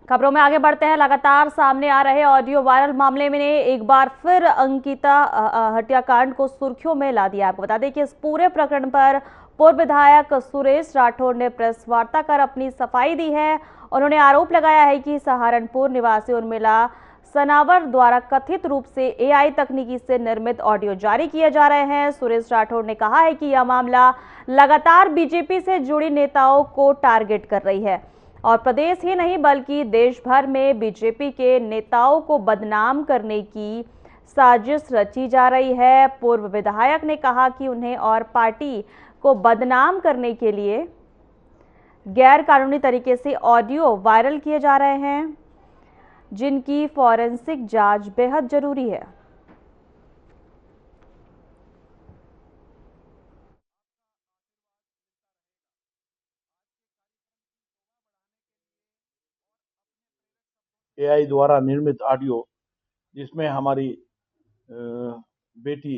खबरों में आगे बढ़ते हैं। लगातार सामने आ रहे ऑडियो वायरल मामले में एक बार फिर अंकिता हत्याकांड को सुर्खियों में ला दिया। आपको बता दें कि इस पूरे प्रकरण पर पूर्व विधायक सुरेश राठौर ने प्रेस वार्ता कर अपनी सफाई दी है। उन्होंने आरोप लगाया है कि सहारनपुर निवासी उर्मिला सनावर द्वारा कथित रूप से एआई तकनीकी से निर्मित ऑडियो जारी किए जा रहे हैं। सुरेश राठौर ने कहा है कि यह मामला लगातार बीजेपी से जुड़ी नेताओं को टारगेट कर रही है और प्रदेश ही नहीं बल्कि देश भर में बीजेपी के नेताओं को बदनाम करने की साजिश रची जा रही है। पूर्व विधायक ने कहा कि उन्हें और पार्टी को बदनाम करने के लिए गैर कानूनी तरीके से ऑडियो वायरल किए जा रहे हैं, जिनकी फॉरेंसिक जांच बेहद जरूरी है। एआई द्वारा निर्मित ऑडियो जिसमें हमारी बेटी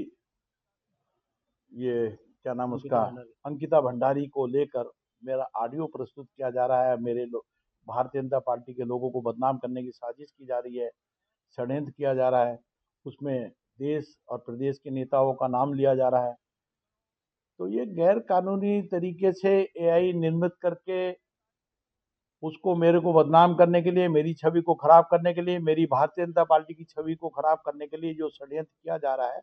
ये क्या नाम उसका अंकिता भंडारी को लेकर मेरा ऑडियो प्रस्तुत किया जा रहा है। मेरे भारतीय जनता पार्टी के लोगों को बदनाम करने की साजिश की जा रही है, षड्यंत्र किया जा रहा है। उसमें देश और प्रदेश के नेताओं का नाम लिया जा रहा है। तो ये गैर कानूनी तरीके से एआई निर्मित करके उसको मेरे को बदनाम करने के लिए, मेरी छवि को खराब करने के लिए, मेरी भारतीय जनता पार्टी की छवि को खराब करने के लिए जो षड्यंत्र किया जा रहा है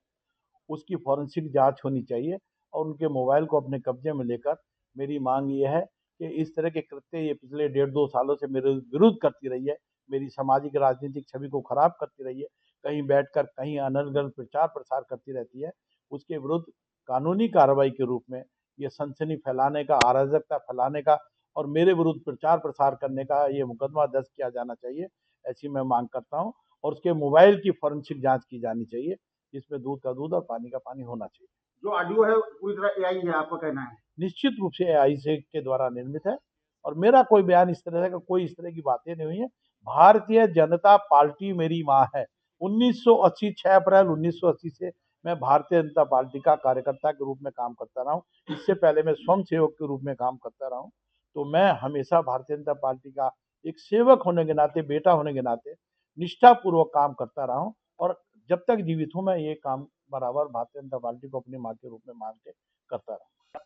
उसकी फॉरेंसिक जांच होनी चाहिए और उनके मोबाइल को अपने कब्जे में लेकर मेरी मांग ये है कि इस तरह के कृत्य ये पिछले 1.5-2 सालों से मेरे विरुद्ध करती रही है, मेरी सामाजिक राजनीतिक छवि को खराब करती रही है, कहीं बैठकर कहीं अनर्गल प्रचार प्रसार करती रहती है। उसके विरुद्ध कानूनी कार्रवाई के रूप में ये सनसनी फैलाने का, अराजकता फैलाने का और मेरे विरुद्ध प्रचार प्रसार करने का ये मुकदमा दर्ज किया जाना चाहिए, ऐसी मैं मांग करता हूँ। और उसके मोबाइल की फॉरेंसिक जांच की जानी चाहिए, जिसमें दूध का दूध और पानी का पानी होना चाहिए। जो ऑडियो है पूरी तरह एआई है, आपका कहना है? निश्चित रूप से एआई से के द्वारा निर्मित है और मेरा कोई बयान इस तरह का, कोई इस तरह की बातें नहीं हुई है। भारतीय जनता पार्टी मेरी माँ है। 1980 6 अप्रैल 1980 से मैं भारतीय जनता पार्टी का कार्यकर्ता के रूप में काम करता रहा हूँ। इससे पहले मैं स्वयं सेवक के रूप में काम करता रहा हूँ। तो मैं हमेशा भारतीय जनता पार्टी का एक सेवक होने के नाते, बेटा होने के नाते निष्ठापूर्वक काम करता रहा हूँ और जब तक जीवित हूँ मैं ये काम बराबर भारतीय जनता पार्टी को अपनी माँ के रूप में मान के करता रहा।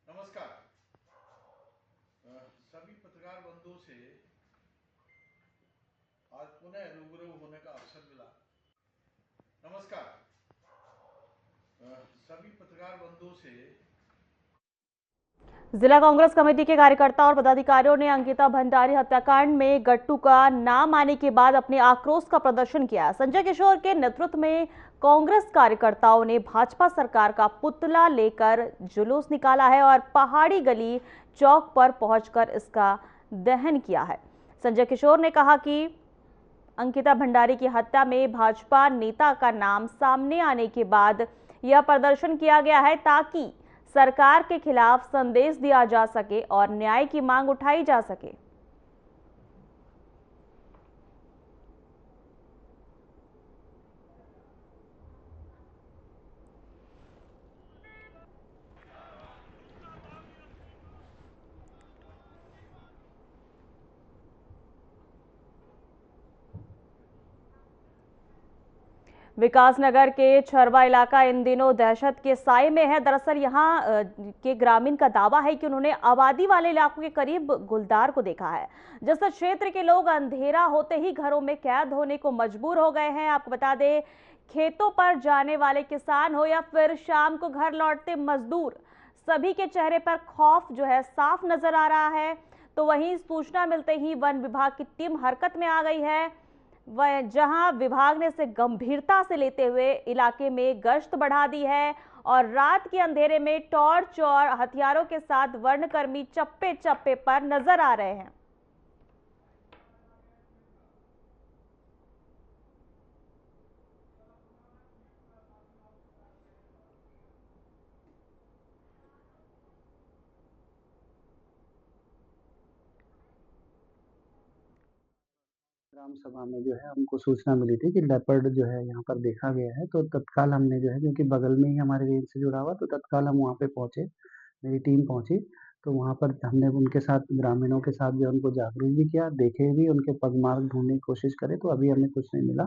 नमस्कार। सभी पत्रकार बंधुओं से आज पुनः रूबरू होने का अवसर मिला। नमस्कार। सभी पत्रकार बंधुओं से जिला कांग्रेस कमेटी के कार्यकर्ता और पदाधिकारियों ने अंकिता भंडारी हत्याकांड में गट्टू का नाम आने के बाद अपने आक्रोश का प्रदर्शन किया। संजय किशोर के नेतृत्व में कांग्रेस कार्यकर्ताओं ने भाजपा सरकार का पुतला लेकर जुलूस निकाला है और पहाड़ी गली चौक पर पहुंचकर इसका दहन किया है। संजय किशोर ने कहा कि अंकिता भंडारी की हत्या में भाजपा नेता का नाम सामने आने के बाद यह प्रदर्शन किया गया है ताकि सरकार के खिलाफ संदेश दिया जा सके और न्याय की मांग उठाई जा सके। विकासनगर के छरवा इलाका इन दिनों दहशत के साए में है। दरअसल यहां के ग्रामीण का दावा है कि उन्होंने आबादी वाले इलाकों के करीब गुलदार को देखा है, जिससे क्षेत्र के लोग अंधेरा होते ही घरों में कैद होने को मजबूर हो गए हैं। आपको बता दें, खेतों पर जाने वाले किसान हो या फिर शाम को घर लौटते मजदूर, सभी के चेहरे पर खौफ जो है साफ नजर आ रहा है। तो वहीं सूचना मिलते ही वन विभाग की टीम हरकत में आ गई है, जहां विभाग ने इसे गंभीरता से लेते हुए इलाके में गश्त बढ़ा दी है और रात के अंधेरे में टॉर्च और हथियारों के साथ वर्णकर्मी चप्पे चप्पे पर नजर आ रहे हैं। ग्राम सभा में जो है हमको सूचना मिली थी कि लेपर्ड जो है यहाँ पर देखा गया है, तो तत्काल हमने जो है, क्योंकि बगल में ही हमारे रेंज से जुड़ा हुआ, तो तत्काल हम वहाँ पे पहुँचे, मेरी टीम पहुँची। तो वहाँ पर हमने उनके साथ ग्रामीणों के साथ जो उनको जागरूक भी किया, देखे भी, उनके पगमार्ग ढूँढने की कोशिश करे तो अभी हमें कुछ नहीं मिला।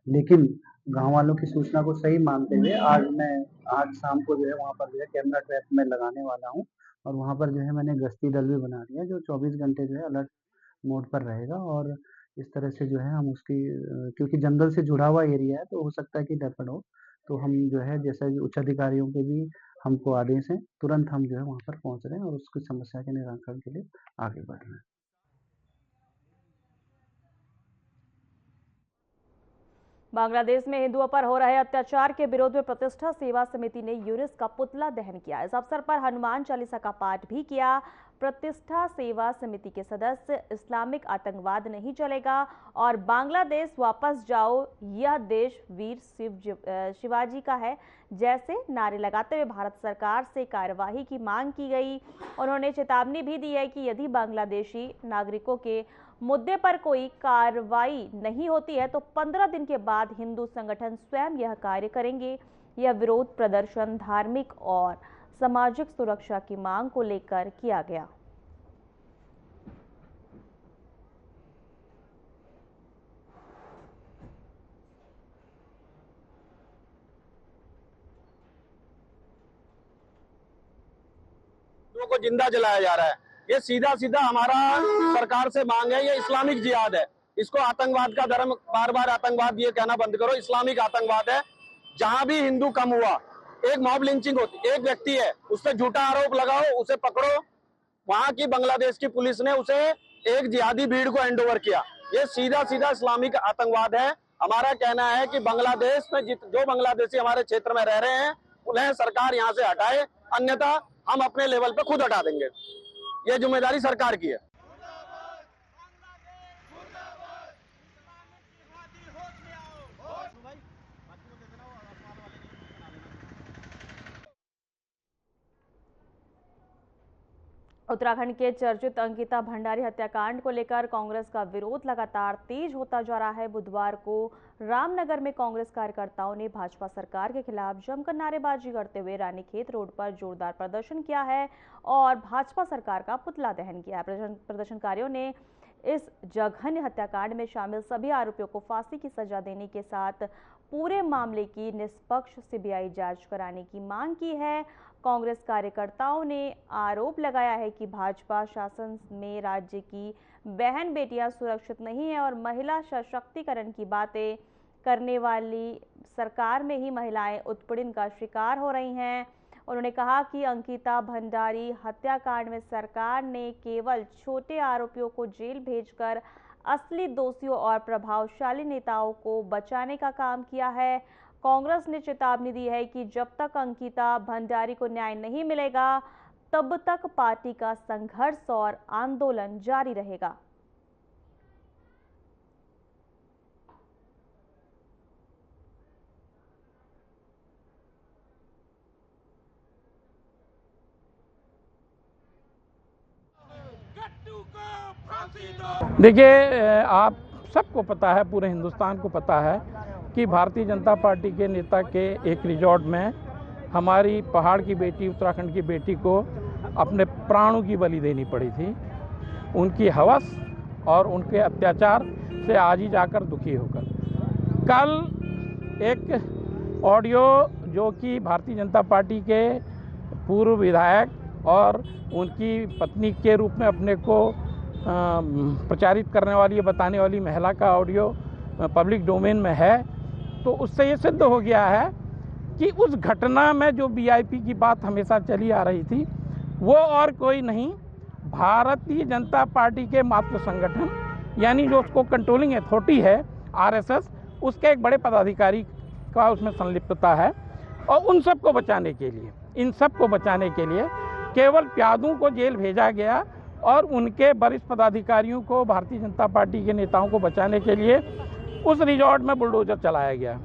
लेकिन गाँव वालों की सूचना को सही मानते हुए आज शाम को जो है वहाँ पर जो है कैमरा ट्रैप मैं लगाने वाला हूँ और वहाँ पर जो है मैंने गश्ती दल भी बना दिया जो 24 घंटे जो है अलर्ट मोड पर रहेगा और इस तरह से जो है हम उसकी क्योंकि जंगल से जुड़ा हुआ एरिया है तो हो सकता है कि लेपर्ड हो, तो हम जो है जैसे उच्च अधिकारियों के भी हमको आदेश हैं, तुरंत हम जो है वहाँ पर पहुँच रहे हैं और उसकी समस्या के निराकरण के लिए आगे बढ़ रहे हैं। बांग्लादेश में हिंदुओं पर हो रहे अत्याचार के विरोध में प्रतिष्ठा सेवा समिति ने यूनुस का पुतला दहन किया। इस अवसर पर हनुमान चालीसा का पाठ भी किया। प्रतिष्ठा सेवा समिति के सदस्य इस्लामिक आतंकवाद नहीं चलेगा और बांग्लादेश वापस जाओ, यह देश वीर शिवाजी का है जैसे नारे लगाते हुए भारत सरकार से कार्यवाही की मांग की गई। उन्होंने चेतावनी भी दी है कि यदि बांग्लादेशी नागरिकों के मुद्दे पर कोई कार्रवाई नहीं होती है तो 15 दिन के बाद हिंदू संगठन स्वयं यह कार्य करेंगे। यह विरोध प्रदर्शन धार्मिक और सामाजिक सुरक्षा की मांग को लेकर किया गया। को जिंदा जलाया जा रहा है। ये सीधा सीधा हमारा सरकार से मांग है, ये इस्लामिक जिहाद है। इसको आतंकवाद का धर्म, बार बार आतंकवाद ये कहना बंद करो, इस्लामिक आतंकवाद है। जहां भी हिंदू कम हुआ, एक मॉब लिंचिंग होती, एक व्यक्ति है उस पर झूठा आरोप लगाओ, उसे पकड़ो। वहां की बांग्लादेश की पुलिस ने उसे एक जिहादी भीड़ को हैंड ओवर किया। ये सीधा सीधा इस्लामिक आतंकवाद है। हमारा कहना है कि बांग्लादेश में जो बांग्लादेशी हमारे क्षेत्र में रह रहे हैं उन्हें सरकार यहाँ से हटाए, अन्यथा हम अपने लेवल पे खुद हटा देंगे। ये जिम्मेदारी सरकार की है। उत्तराखंड के चर्चित अंकिता भंडारी हत्याकांड को लेकर कांग्रेस का विरोध लगातार तेज होता जा रहा है। बुधवार को रामनगर में कांग्रेस कार्यकर्ताओं ने भाजपा सरकार के खिलाफ जमकर नारेबाजी करते हुए रानीखेत रोड पर जोरदार प्रदर्शन किया है और भाजपा सरकार का पुतला दहन किया। प्रदर्शनकारियों ने इस जघन्य हत्याकांड में शामिल सभी आरोपियों को फांसी की सजा देने के साथ पूरे मामले की निष्पक्ष सीबीआई जांच कराने की मांग की है। कांग्रेस कार्यकर्ताओं ने आरोप लगाया है कि भाजपा शासन में राज्य की बहन बेटियां सुरक्षित नहीं है और महिला सशक्तिकरण की बातें करने वाली सरकार में ही महिलाएं उत्पीड़न का शिकार हो रही हैं। उन्होंने कहा कि अंकिता भंडारी हत्याकांड में सरकार ने केवल छोटे आरोपियों को जेल भेजकर असली दोषियों और प्रभावशाली नेताओं को बचाने का काम किया है। कांग्रेस ने चेतावनी दी है कि जब तक अंकिता भंडारी को न्याय नहीं मिलेगा तब तक पार्टी का संघर्ष और आंदोलन जारी रहेगा। देखिए, आप सबको पता है, पूरे हिंदुस्तान को पता है कि भारतीय जनता पार्टी के नेता के एक रिजॉर्ट में हमारी पहाड़ की बेटी, उत्तराखंड की बेटी को अपने प्राणों की बलि देनी पड़ी थी। उनकी हवस और उनके अत्याचार से आज ही जाकर दुखी होकर कल एक ऑडियो जो कि भारतीय जनता पार्टी के पूर्व विधायक और उनकी पत्नी के रूप में अपने को प्रचारित करने वाली, बताने वाली महिला का ऑडियो पब्लिक डोमेन में है, तो उससे ये सिद्ध हो गया है कि उस घटना में जो वीआईपी की बात हमेशा चली आ रही थी वो और कोई नहीं, भारतीय जनता पार्टी के मातृ संगठन यानी जो उसको कंट्रोलिंग अथॉरिटी है आरएसएस, उसके एक बड़े पदाधिकारी का उसमें संलिप्तता है। और उन सब को बचाने के लिए, इन सब को बचाने के लिए केवल प्यादों को जेल भेजा गया और उनके वरिष्ठ पदाधिकारियों को, भारतीय जनता पार्टी के नेताओं को बचाने के लिए उस रिजॉर्ट में बुलडोजर चलाया गया।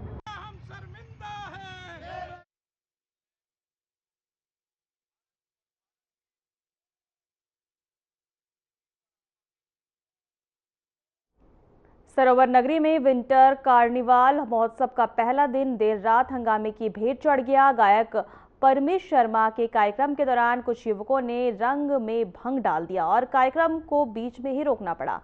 सरोवर नगरी में विंटर कार्निवाल महोत्सव का पहला दिन देर रात हंगामे की भेंट चढ़ गया। गायक परमेश शर्मा के कार्यक्रम के दौरान कुछ युवकों ने रंग में भंग डाल दिया और कार्यक्रम को बीच में ही रोकना पड़ा।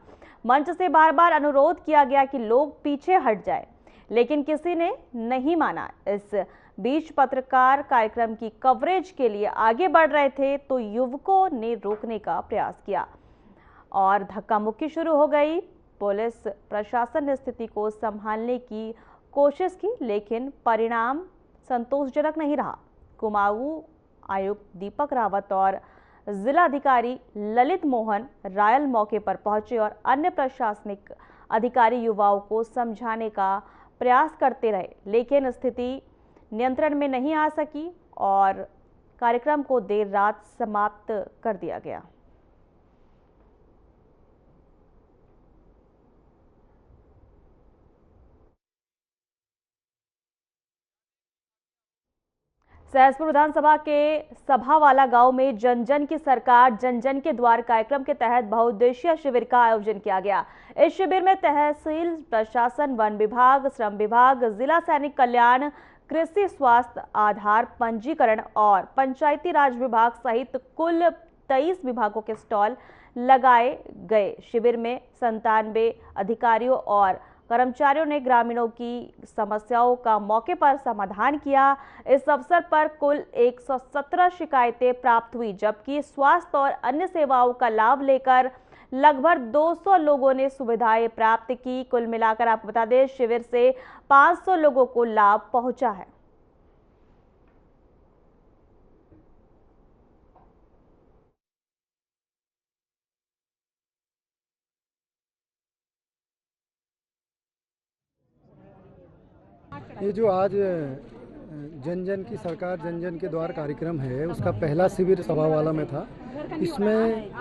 मंच से बार बार अनुरोध किया गया कि लोग पीछे हट जाएं, लेकिन किसी ने नहीं माना। इस बीच पत्रकार कार्यक्रम की कवरेज के लिए आगे बढ़ रहे थे तो युवकों ने रोकने का प्रयास किया और धक्का मुक्की शुरू हो गई। पुलिस प्रशासन ने स्थिति को संभालने की कोशिश की, लेकिन परिणाम संतोषजनक नहीं रहा। कुमाऊं आयुक्त दीपक रावत और जिलाधिकारी ललित मोहन रायल मौके पर पहुंचे और अन्य प्रशासनिक अधिकारी युवाओं को समझाने का प्रयास करते रहे, लेकिन स्थिति नियंत्रण में नहीं आ सकी और कार्यक्रम को देर रात समाप्त कर दिया गया। सहसपुर विधानसभा के सभावाला गांव में जन जन की सरकार जन जन के द्वार कार्यक्रम के तहत बहुउद्देशीय शिविर का आयोजन किया गया। इस शिविर में तहसील प्रशासन, वन विभाग, श्रम विभाग, जिला सैनिक कल्याण, कृषि, स्वास्थ्य, आधार पंजीकरण और पंचायती राज विभाग सहित कुल 23 विभागों के स्टॉल लगाए गए। शिविर में 97 अधिकारियों और कर्मचारियों ने ग्रामीणों की समस्याओं का मौके पर समाधान किया। इस अवसर पर कुल 117 शिकायतें प्राप्त हुई, जबकि स्वास्थ्य और अन्य सेवाओं का लाभ लेकर लगभग 200 लोगों ने सुविधाएं प्राप्त की। कुल मिलाकर आपको बता दें, शिविर से 500 लोगों को लाभ पहुंचा है। ये जो आज जन जन की सरकार जन जन के द्वार कार्यक्रम है, उसका पहला शिविर सभावाला में था। इसमें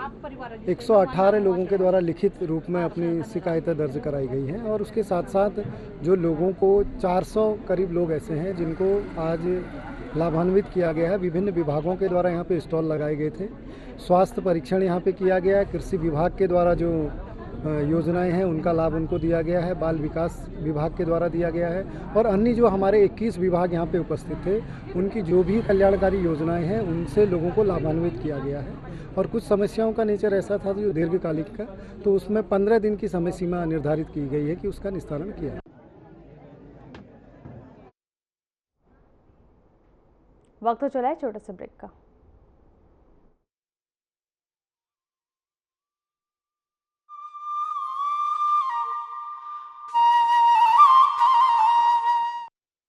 118 लोगों के द्वारा लिखित रूप में अपनी शिकायतें दर्ज कराई गई हैं और उसके साथ साथ जो लोगों को 400 करीब लोग ऐसे हैं जिनको आज लाभान्वित किया गया है। विभिन्न विभागों के द्वारा यहाँ पे स्टॉल लगाए गए थे। स्वास्थ्य परीक्षण यहाँ पे किया गया है। कृषि विभाग के द्वारा जो योजनाएं हैं उनका लाभ उनको दिया गया है, बाल विकास विभाग के द्वारा दिया गया है और अन्य जो हमारे 21 विभाग यहाँ पे उपस्थित थे उनकी जो भी कल्याणकारी योजनाएं हैं उनसे लोगों को लाभान्वित किया गया है। और कुछ समस्याओं का नेचर ऐसा था जो दीर्घकालिक का, तो उसमें 15 दिन की समय सीमा निर्धारित की गई है कि उसका निस्तारण किया है। वक्त हो चला है छोटे से ब्रेक का।